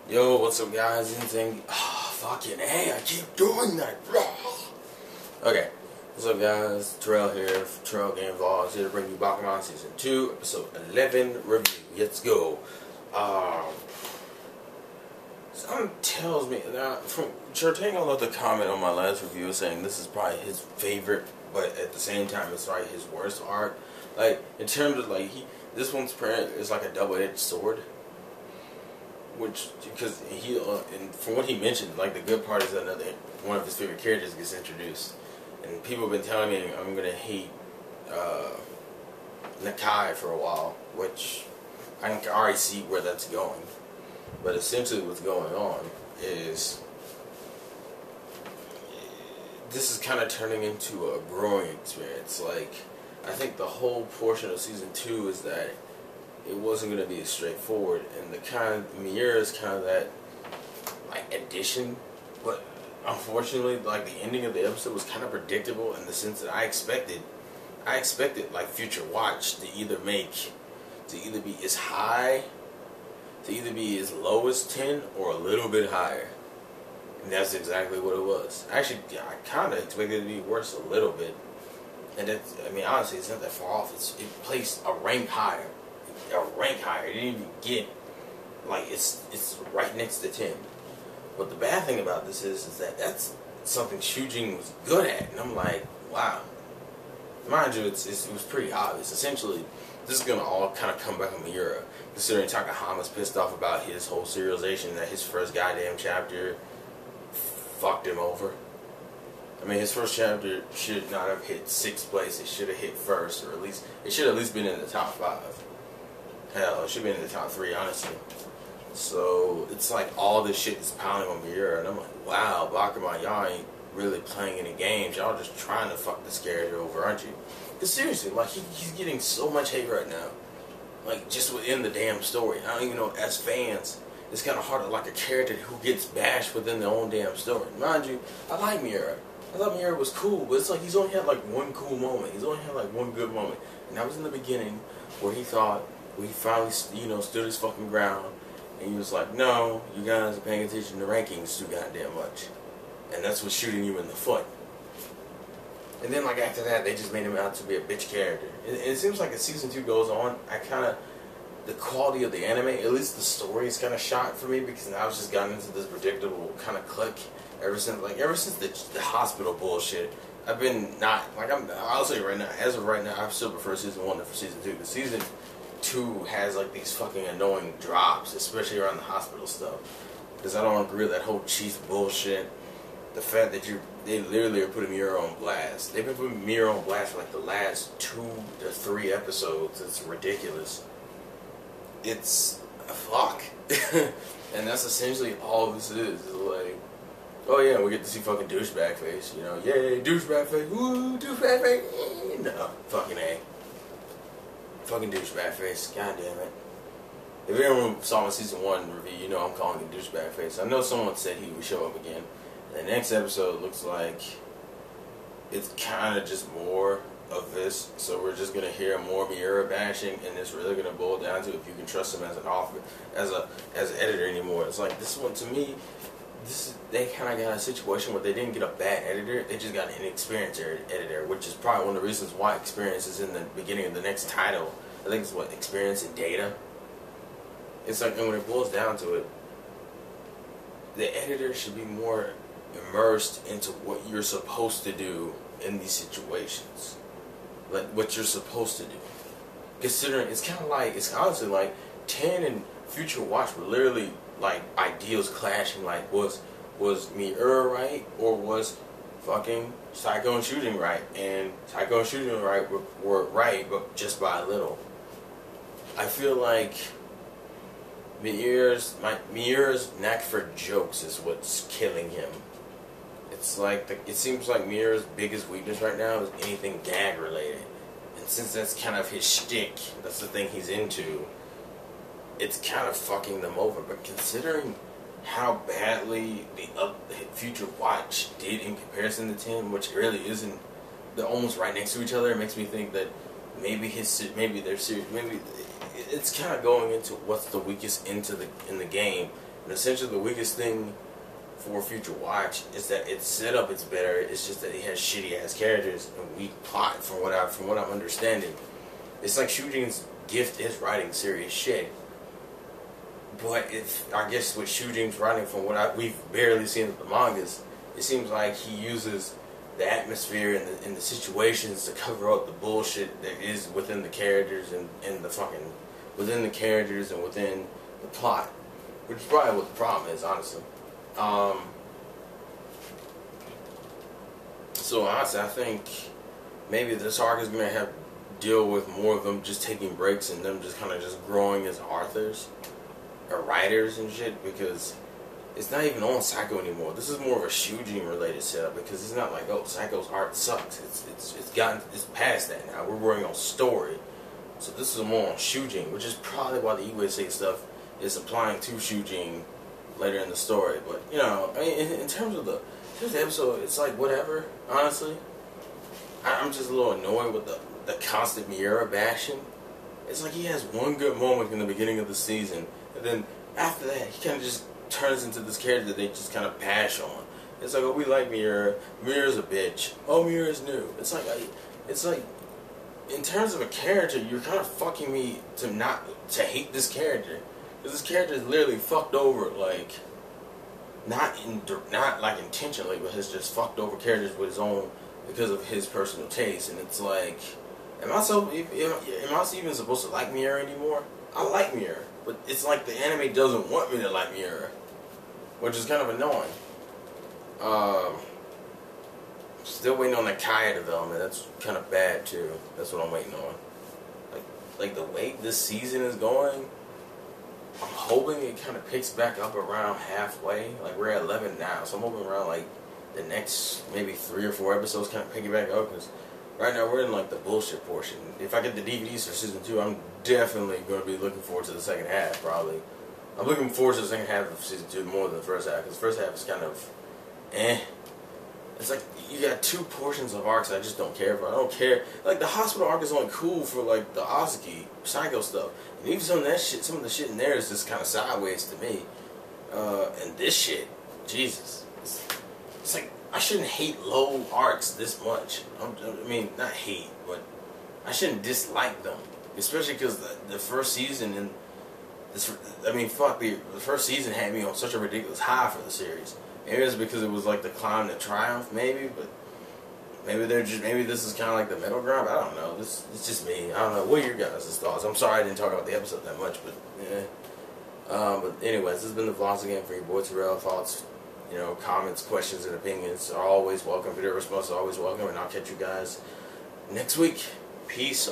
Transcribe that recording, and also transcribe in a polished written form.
Yo, what's up, guys? Anything? Fucking hey, I keep doing that. Okay, what's up, guys? Terrell here from Terrell Game Vlogs, here to bring you Bakuman Season 2, Episode 11 review. Let's go. Something tells me, from Chertango left a comment on my last review saying this is probably his favorite, but at the same time, it's probably his worst arc. Like, in terms of, like, this one's parent is like a double-edged sword. Which, because and from what he mentioned, like, the good part is that one of his favorite characters gets introduced. And people have been telling me I'm going to hate Nakai for a while, which I can already see where that's going. But essentially what's going on is this is kind of turning into a growing experience. Like, I think the whole portion of Season 2 is that it wasn't going to be as straightforward, and Miura is kind of that, like, addition, but unfortunately, like, the ending of the episode was kind of predictable in the sense that I expected, like, Future Watch to either be as high, to either be as low as 10, or a little bit higher, and that's exactly what it was. Actually, I kind of expected it to be worse a little bit, and that's, I mean, honestly, it's not that far off. It placed a rank higher. It didn't even get, like, it's right next to 10. But the bad thing about this is that that's something Shujin was good at, and I'm like, wow. Mind you, it was pretty obvious. Essentially, this is gonna all kind of come back on Miura, considering Takahama's pissed off about his whole serialization, that his first goddamn chapter fucked him over. I mean, his first chapter should not have hit 6th place. It should have hit 1st, or at least it should have at least been in the top 5. Hell, it should be in the top 3, honestly. So, it's like all this shit is piling on Miura, and I'm like, wow, Bakuman, y'all ain't really playing any games. Y'all just trying to fuck this character over, aren't you? Because seriously, like, he's getting so much hate right now. Like, just within the damn story. I don't even know, as fans, it's kind of hard to like a character who gets bashed within their own damn story. Mind you, I like Miura. I thought Miura was cool, but it's like he's only had like one cool moment. He's only had like one good moment. And that was in the beginning, where he finally, stood his fucking ground, and he was like, no, you guys are paying attention to rankings too goddamn much. And that's what's shooting you in the foot. And then, like, after that, they just made him out to be a bitch character. It seems like as Season 2 goes on, the quality of the anime, at least the story, is kind of shot for me, because now I've just gotten into this predictable kind of click ever since the hospital bullshit. I've been I'll say right now, as of right now, I still prefer Season 1 to Season 2, because Season 2 has, like, these fucking annoying drops, especially around the hospital stuff. Because I don't agree with that whole Chiefs bullshit. The fact that they literally are putting Miura on blast. They've been putting Miura on blast for, like, the last 2 to 3 episodes. It's ridiculous. It's a fuck. And that's essentially all this is. It's like, oh yeah, we get to see fucking douchebag face, yay, douchebag face, woo, douchebag face, no, fucking A. Fucking douchebag face, god damn it. If anyone saw my Season 1 review, you know I'm calling it douchebag face. I know someone said he would show up again. The next episode looks like it's kind of just more of this, so we're just gonna hear more Miura bashing, and it's really gonna boil down to if you can trust him as an author, as an editor anymore. It's like, this one, to me, they kind of got a situation where they didn't get a bad editor, they just got an inexperienced editor, which is probably one of the reasons why experience is in the beginning of the next title. I think it's what, experience and data. It's like, and when it boils down to it, the editor should be more immersed into what you're supposed to do in these situations, like what you're supposed to do. Considering it's honestly like 10 and Future Watch were literally like ideals clashing. Like, was Miura right, or was fucking Psycho and Shooting right? And Psycho and Shooting were right, but just by a little. I feel like Miura's knack for jokes is what's killing him. It's like it seems like Miura's biggest weakness right now is anything gag related, and since that's kind of his shtick, that's the thing he's into, it's kind of fucking them over. But considering how badly the Future Watch did in comparison to 10, which really isn't, they're almost right next to each other, it makes me think that maybe it's kind of going into what's the weakest in the game, And essentially the weakest thing for Future Watch is that its setup is better. It's just that it has shitty ass characters and weak plot from what I'm understanding. It's like Shujin's gift is writing serious shit. But I guess with Shujin's writing, from what we've barely seen in the mangas, it seems like he uses the atmosphere and the situations to cover up the bullshit that is within the characters and the fucking within the characters and within the plot, which is probably what the problem is, honestly. So honestly, I think maybe this arc is gonna have to deal with more of them just taking breaks and them just kind of just growing as authors or writers and shit, because it's not even on Psycho anymore. This is more of a Shujin related setup, because it's not like, oh, Psycho's art sucks. It's past that now. We're working on story. So this is more on Shujin, which is probably why the Iwasei stuff is applying to Shujin later in the story. But you know, I mean, in terms of the episode, it's like whatever. Honestly, I'm just a little annoyed with the constant Miura bashing. It's like he has one good moment in the beginning of the season, and then after that, he kind of just turns into this character that they just kind of bash on. It's like, oh, we like Miura. Miura's a bitch. Oh, Miura's new. It's like, in terms of a character, you're kind of fucking me to hate this character, because this character is literally fucked over, like, not like intentionally, but has just fucked over characters with his own because of his personal taste. And it's like, am I even supposed to like Miura anymore? I like Miura, but it's like the anime doesn't want me to like Miura, which is kind of annoying. Still waiting on the Kaya development. That's kind of bad too. That's what I'm waiting on. Like the way this season is going, I'm hoping it kind of picks back up around halfway. Like we're at 11 now, so I'm hoping around like the next maybe 3 or 4 episodes kind of pick it back up, because right now we're in like the bullshit portion. If I get the DVDs for season 2, I'm definitely going to be looking forward to the second half. Probably, I'm looking forward to the second half of season 2 more than the first half, because the first half is kind of It's like you got 2 portions of arcs I just don't care for. I don't care. Like the hospital arc is only cool for like the Asuki Psycho stuff, and even some of the shit in there is just kind of sideways to me. And this shit, Jesus, it's like I shouldn't hate low arcs this much. I mean, not hate, but I shouldn't dislike them, especially because the first season and the first season had me on such a ridiculous high for the series. Maybe it's because it was like the climb to triumph, maybe, but maybe this is kind of like the middle ground. I don't know. It's just me. I don't know. What are your guys' thoughts? I'm sorry I didn't talk about the episode that much, but yeah. But anyways, this has been the vlogs again for your boy Terrell. Thoughts, comments, questions, and opinions are always welcome. Video response is always welcome, and I'll catch you guys next week. Peace.